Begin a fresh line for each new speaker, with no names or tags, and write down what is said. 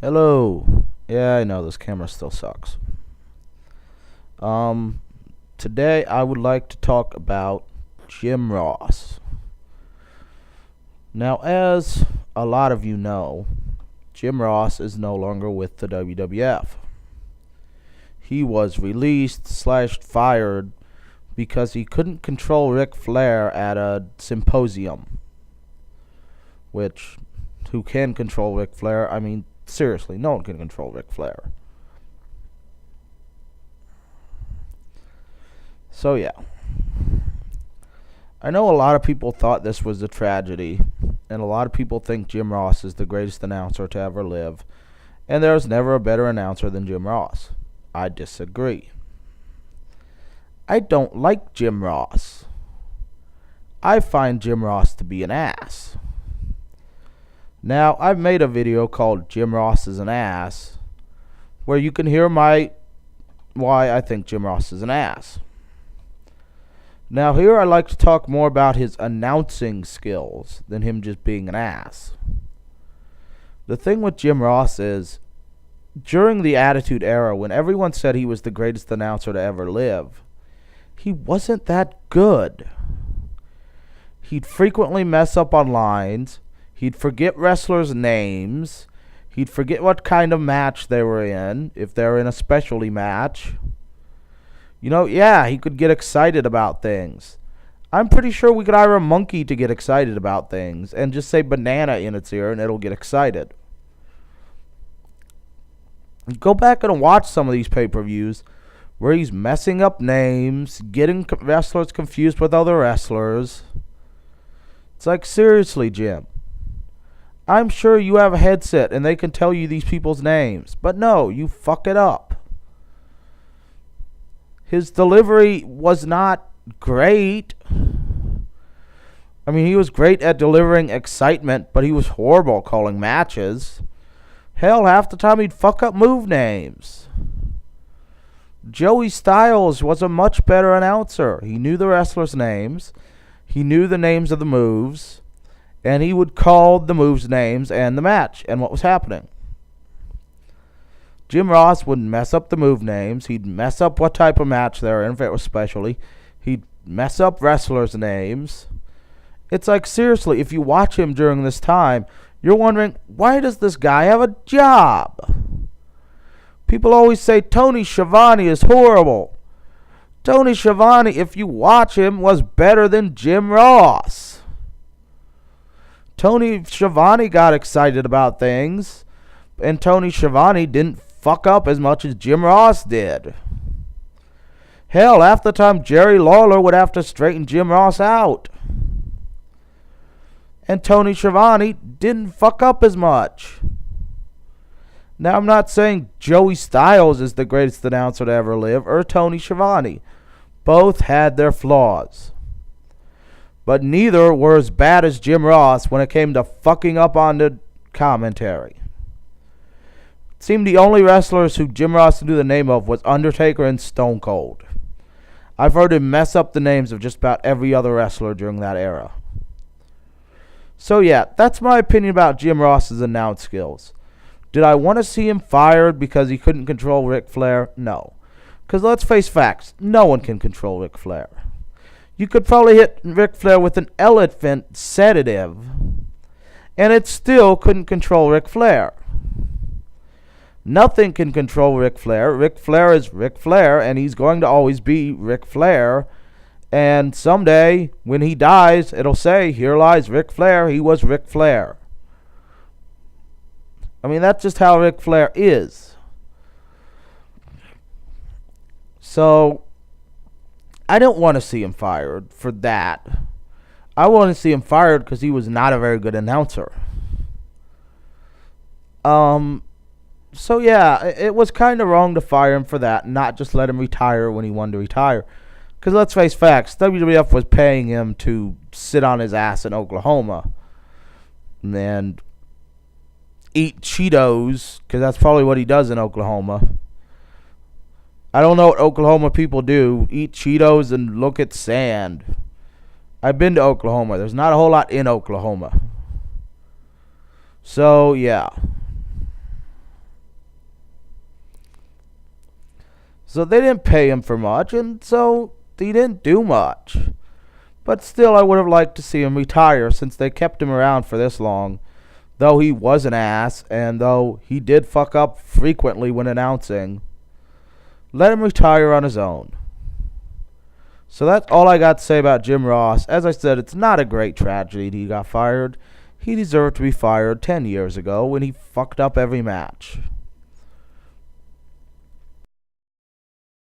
Hello. Yeah, I know this camera still sucks. Um, Today I would like to talk about Jim Ross. Now, as a lot of you know, Jim Ross is no longer with the WWF. He was released / fired because he couldn't control Ric Flair at a symposium. Which, who can control Ric Flair? I mean, seriously, no one can control Ric Flair. So yeah, I know a lot of people thought this was a tragedy, and a lot of people think Jim Ross is the greatest announcer to ever live, and there's never a better announcer than Jim Ross. I disagree. I don't like Jim Ross. I find Jim Ross to be an ass. Now, I've made a video called Jim Ross is an Ass, where you can hear why I think Jim Ross is an ass. Now, here I'd like to talk more about his announcing skills than him just being an ass. The thing with Jim Ross is, during the Attitude Era, when everyone said he was the greatest announcer to ever live, he wasn't that good. He'd frequently mess up on lines. He'd forget wrestlers' names. He'd forget what kind of match they were in, if they're in a specialty match. Yeah, he could get excited about things. I'm pretty sure we could hire a monkey to get excited about things and just say banana in its ear and it'll get excited. Go back and watch some of these pay-per-views where he's messing up names, getting wrestlers confused with other wrestlers. It's like, seriously, Jim. I'm sure you have a headset and they can tell you these people's names. But no, you fuck it up. His delivery was not great. I mean, he was great at delivering excitement, but he was horrible calling matches. Hell, half the time he'd fuck up move names. Joey Styles was a much better announcer. He knew the wrestlers' names. He knew the names of the moves. And he would call the moves' names and the match and what was happening. Jim Ross would mess up the move names. He'd mess up what type of match they were in, if it was specialty. He'd mess up wrestlers' names. It's like, seriously, if you watch him during this time, you're wondering, why does this guy have a job? People always say Tony Schiavone is horrible. Tony Schiavone, if you watch him, was better than Jim Ross. Tony Schiavone got excited about things, and Tony Schiavone didn't fuck up as much as Jim Ross did. Hell, half the time Jerry Lawler would have to straighten Jim Ross out. And Tony Schiavone didn't fuck up as much. Now, I'm not saying Joey Styles is the greatest announcer to ever live, or Tony Schiavone. Both had their flaws. But neither were as bad as Jim Ross when it came to fucking up on the commentary. It seemed the only wrestlers who Jim Ross knew the name of was Undertaker and Stone Cold. I've heard him mess up the names of just about every other wrestler during that era. So yeah, that's my opinion about Jim Ross's announce skills. Did I want to see him fired because he couldn't control Ric Flair? No. Because let's face facts, no one can control Ric Flair. You could probably hit Ric Flair with an elephant sedative, and it still couldn't control Ric Flair. Nothing can control Ric Flair. Ric Flair is Ric Flair, and he's going to always be Ric Flair. And someday, when he dies, it'll say, here lies Ric Flair. He was Ric Flair. I mean, that's just how Ric Flair is. So, I don't want to see him fired for that. I want to see him fired because he was not a very good announcer. So yeah, it was kind of wrong to fire him for that, not just let him retire when he wanted to retire. Because let's face facts, WWF was paying him to sit on his ass in Oklahoma and eat Cheetos, because that's probably what he does in Oklahoma. I don't know what Oklahoma people do. Eat Cheetos and look at sand. I've been to Oklahoma. There's not a whole lot in Oklahoma. So, yeah. So they didn't pay him for much, and so he didn't do much. But still, I would have liked to see him retire since they kept him around for this long. Though he was an ass, and though he did fuck up frequently when announcing, let him retire on his own. So that's all I got to say about Jim Ross. As I said, it's not a great tragedy that he got fired. He deserved to be fired 10 years ago when he fucked up every match.